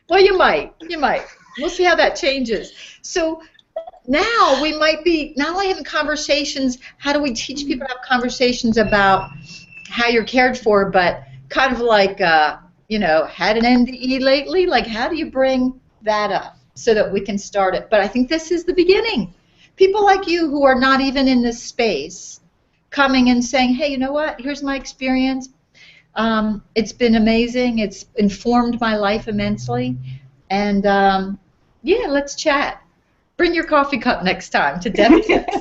well, you might. We'll see how that changes. So now we might be not only having conversations, how do we teach people to have conversations about how you're cared for, but kind of like, had an NDE lately? Like, how do you bring that up so that we can start it? But I think this is the beginning. People like you who are not even in this space coming and saying, hey, you know what? Here's my experience. It's been amazing. It's informed my life immensely. And, yeah, let's chat. Bring your coffee cup next time to Death Tips.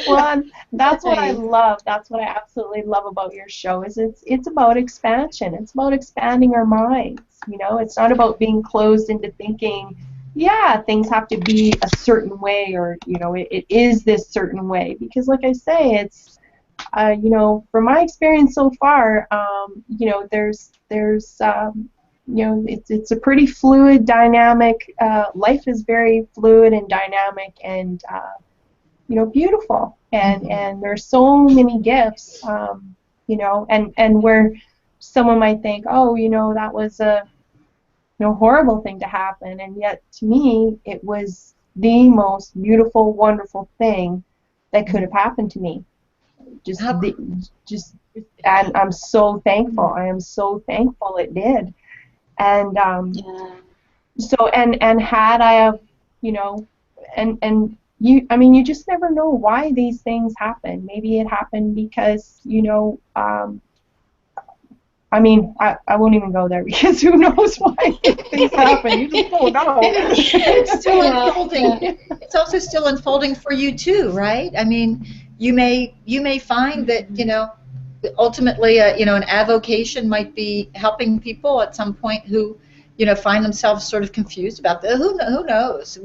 Well, that's what I love. That's what I absolutely love about your show. Is it's about expansion. It's about expanding our minds. It's not about being closed into thinking, yeah, things have to be a certain way, or it is this certain way. Because, like I say, it's from my experience so far, there's it's a pretty fluid, dynamic. Life is very fluid and dynamic, and beautiful. And there's so many gifts, and where someone might think, oh, that was a horrible thing to happen, and yet to me it was the most beautiful, wonderful thing that could have happened to me. And I'm so thankful. I am so thankful it did. And so and had I have, and you just never know why these things happen. Maybe it happened because I won't even go there because who knows why things happen. You just don't know. It's still unfolding. It's also still unfolding for you too, right? I mean, you may find that ultimately an avocation might be helping people at some point who find themselves sort of confused about the who knows.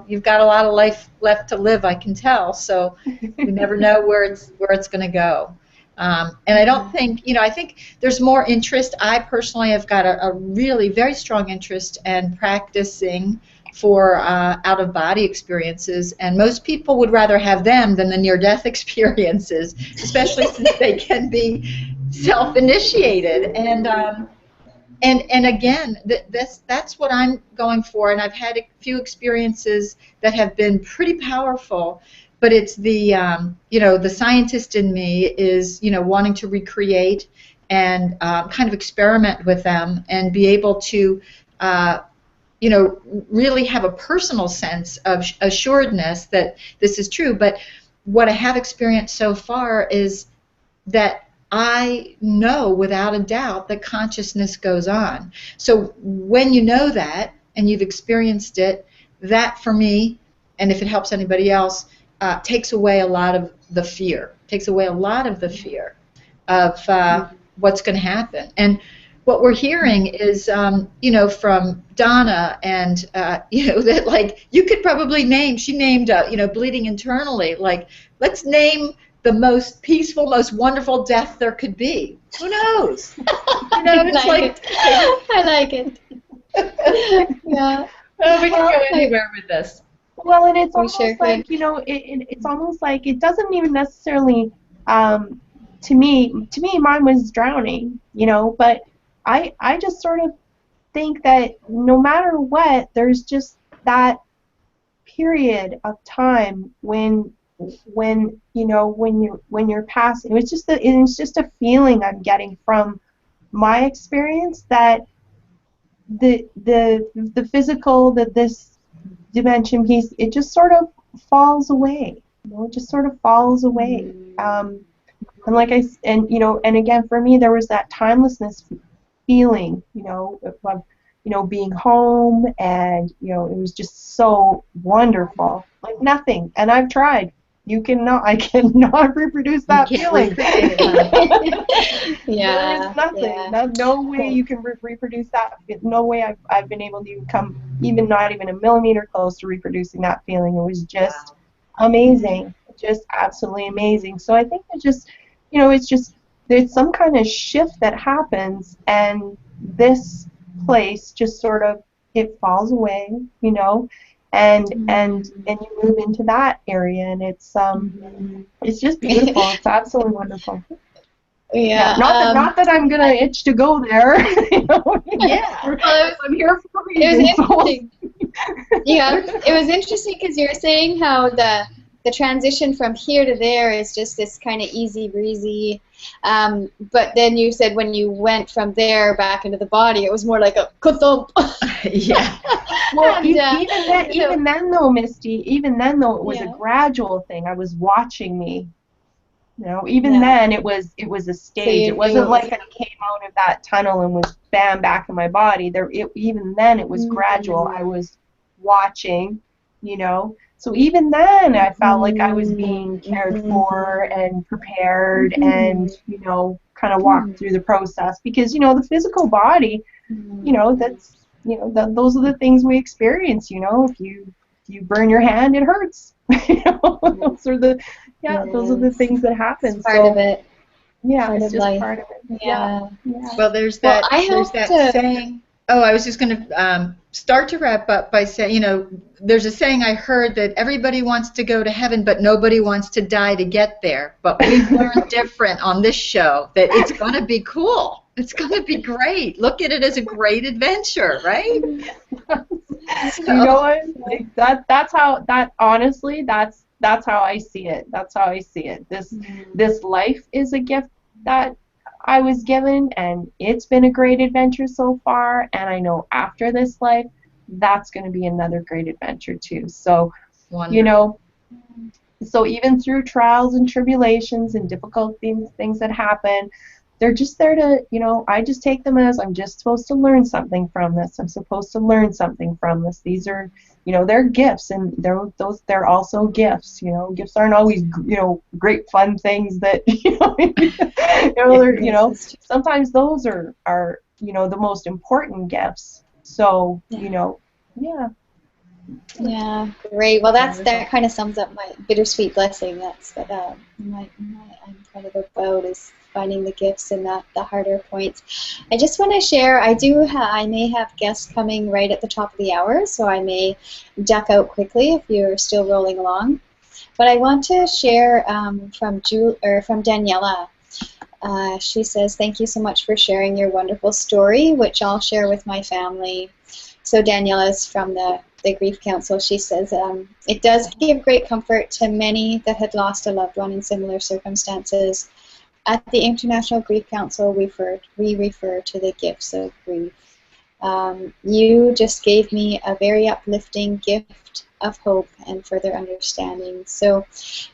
You've got a lot of life left to live, I can tell. So you never know where it's going to go. And I don't think, I think there's more interest. I personally have got a really very strong interest in practicing for out-of-body experiences, and most people would rather have them than the near-death experiences, especially since they can be self-initiated. And again, that's what I'm going for, and I've had a few experiences that have been pretty powerful. But it's the the scientist in me is wanting to recreate and kind of experiment with them and be able to really have a personal sense of assuredness that this is true. But what I have experienced so far is that I know without a doubt that consciousness goes on. So when you know that and you've experienced it, that for me, and if it helps anybody else, takes away a lot of the fear. Takes away a lot of the fear of what's going to happen. And what we're hearing is, from Donna, and that like you could probably name. She named, bleeding internally. Like, let's name the most peaceful, most wonderful death there could be. Who knows? I like it. Yeah. Well, we can go anywhere with this. Well, and it's almost like, it's almost like it doesn't even necessarily, to me, mine was drowning, but I just sort of think that no matter what, there's just that period of time when you're passing. It's just a feeling I'm getting from my experience that the physical, that this dimension piece, it just sort of falls away. It just sort of falls away. And again, for me, there was that timelessness feeling, of being home, and it was just so wonderful, like nothing. And I've tried. I cannot reproduce that feeling. Yeah. There is nothing. Yeah. No way you can reproduce that. No way I've been able to come not even a millimeter close to reproducing that feeling. It was just amazing, just absolutely amazing. So I think there's some kind of shift that happens, and this place just sort of, it falls away, and you move into that area, and it's just beautiful. It's absolutely wonderful. Yeah. Not that I'm gonna itch to go there. You know? Yeah. Well, I'm here for a it was reason. interesting. Yeah, it was interesting because you were saying how the transition from here to there is just this kind of easy breezy, but then you said when you went from there back into the body, it was more like a ka-thump. Yeah. Well, And, even then though, Misty, even then though it was a Yeah. gradual thing. I was watching me. You know, even Yeah. then it was a stage. you It wasn't knew- like I came out of that tunnel and was bam back in my body. Even then it was gradual. I was watching, you know. So even then I felt like I was being cared for and prepared and, you know, kind of walked through the process, because, you know, the physical body, you know, that's, you know, those are the things we experience, you know. If you burn your hand, it hurts. You know, those are the things that happen. It's part of it. Yeah, Part it's of just life. part of it. Yeah. Well, there's Well, that. I There's have that to- saying. Oh, I was just going to start to wrap up by saying, you know, there's a saying I heard that everybody wants to go to heaven, but nobody wants to die to get there. But we've learned different on this show, that it's going to be cool. It's going to be great. Look at it as a great adventure, right? You know what? Like that's how honestly that's how I see it. That's how I see it. This life is a gift that I was given, and it's been a great adventure so far, and I know after this life that's going to be another great adventure too. So, Wonderful. you know, so even through trials and tribulations and difficult things that happen, they're just there to, you know, I just take them as I'm just supposed to learn something from this. I'm supposed to learn something from this. These are, you know, they're gifts, and they're also gifts. You know, gifts aren't always, you know, great fun things that you know, sometimes those are you know, the most important gifts. So, you know, yeah. Yeah, great. Well, that kind of sums up my bittersweet blessing. That's what I'm kind of about, is finding the gifts in the harder points. I just want to share, I may have guests coming right at the top of the hour, so I may duck out quickly if you're still rolling along. But I want to share from Daniela. She says, "Thank you so much for sharing your wonderful story, which I'll share with my family." So Daniela is from the Grief Council. She says, "It does give great comfort to many that had lost a loved one in similar circumstances. At the International Grief Council, we refer to the gifts of grief. You just gave me a very uplifting gift of hope and further understanding." So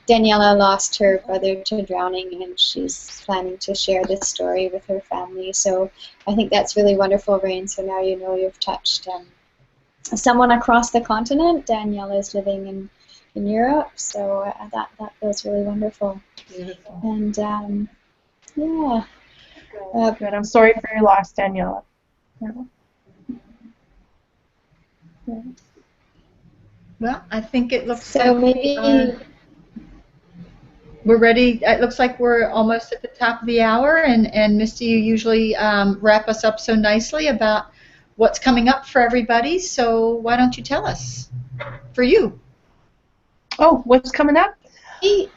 Daniela lost her brother to drowning, and she's planning to share this story with her family. So I think that's really wonderful, Rayne. So now you know you've touched someone across the continent. Daniela is living in Europe, so that feels really wonderful. Beautiful. And yeah. Good. I'm sorry for your loss, Daniela. Yeah. Yeah. Well, I think it looks So like we're ready. It looks like we're almost at the top of the hour, and Misty, you usually wrap us up so nicely about what's coming up for everybody. So why don't you tell us for you? Oh, what's coming up? There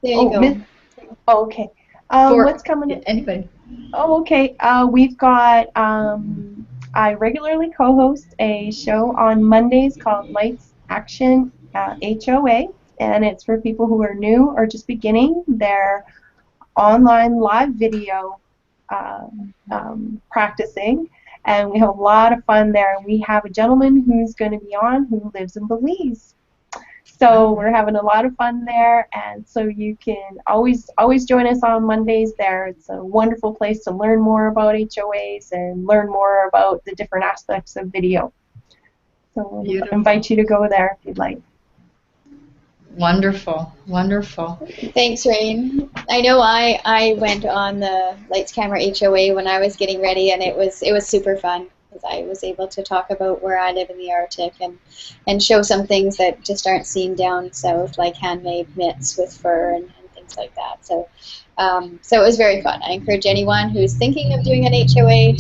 you go. Oh, okay. For what's coming up? Anybody? Oh, okay. We've got, I regularly co-host a show on Mondays called Lights Action HOA, and it's for people who are new or just beginning their online live video practicing, and we have a lot of fun there. We have a gentleman who's going to be on who lives in Belize. So we're having a lot of fun there, and so you can always join us on Mondays there. It's a wonderful place to learn more about HOAs and learn more about the different aspects of video. So I invite you to go there if you'd like. Wonderful, wonderful. Thanks, Rayne. I know I went on the Lights Camera HOA when I was getting ready, and it was super fun, because I was able to talk about where I live in the Arctic and show some things that just aren't seen down south, like handmade mitts with fur and things things like that. So, so it was very fun. I encourage anyone who's thinking of doing an HOA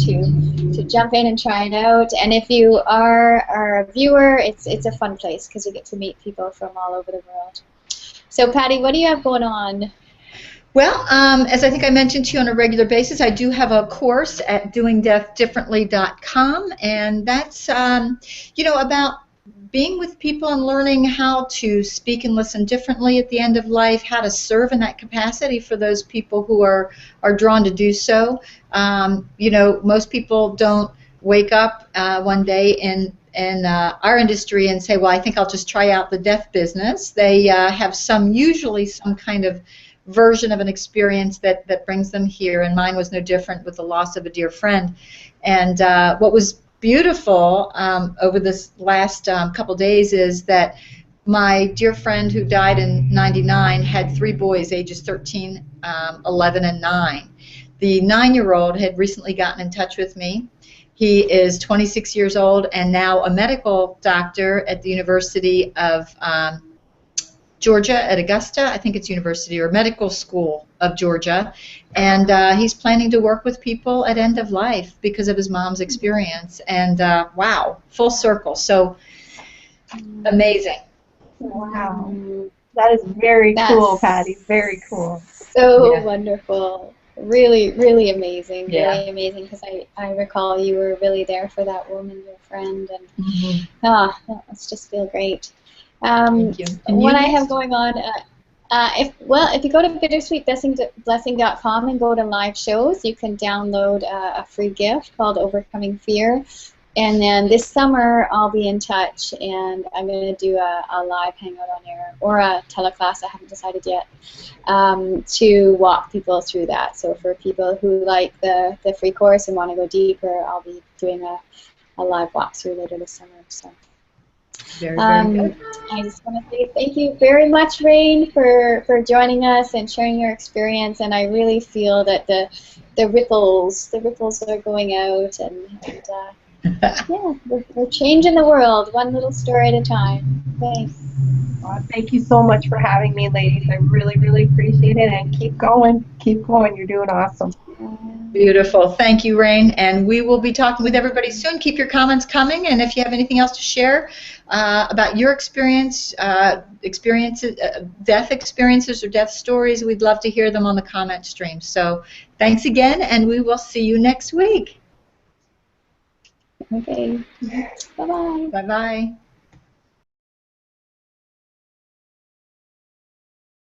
to jump in and try it out. And if you are a viewer, it's a fun place because you get to meet people from all over the world. So, Patty, what do you have going on? Well, as I think I mentioned to you on a regular basis, I do have a course at doingdeathdifferently.com, and that's, you know, about being with people and learning how to speak and listen differently at the end of life, how to serve in that capacity for those people who are drawn to do so. You know, most people don't wake up one day in our industry and say, well, I think I'll just try out the deaf business. They have usually some kind of version of an experience that brings them here, and mine was no different with the loss of a dear friend. And what was beautiful over this last couple days is that my dear friend who died in '99 had 3 boys, ages 13, 11, and 9. The 9-year-old had recently gotten in touch with me. He is 26 years old and now a medical doctor at the University of Georgia at Augusta. I think it's University or Medical School of Georgia. And he's planning to work with people at end of life because of his mom's experience. And wow, full circle. So amazing. Wow. That is very cool, Patty. Very cool. So wonderful. Really, really amazing. Yeah. Really amazing, because I recall you were really there for that woman, your friend. And that must just feel great. Thank you. And what you I have going on, if you go to bittersweetblessing.com and go to live shows, you can download a free gift called Overcoming Fear. And then this summer I'll be in touch, and I'm going to do a live Hangout on Air or a teleclass, I haven't decided yet, to walk people through that. So for people who like the free course and want to go deeper, I'll be doing a live walkthrough later this summer. So. Very, very good. I just want to say thank you very much, Rayne, for joining us and sharing your experience. And I really feel that the ripples are going out, and yeah, we're changing the world one little story at a time. Thanks. Well, thank you so much for having me, ladies. I really, really appreciate it. And keep going. Keep going. You're doing awesome. Beautiful. Thank you, Rayne. And we will be talking with everybody soon. Keep your comments coming. And if you have anything else to share about your experience, death experiences or death stories, we'd love to hear them on the comment stream. So thanks again, and we will see you next week. Okay. Bye-bye. Bye-bye.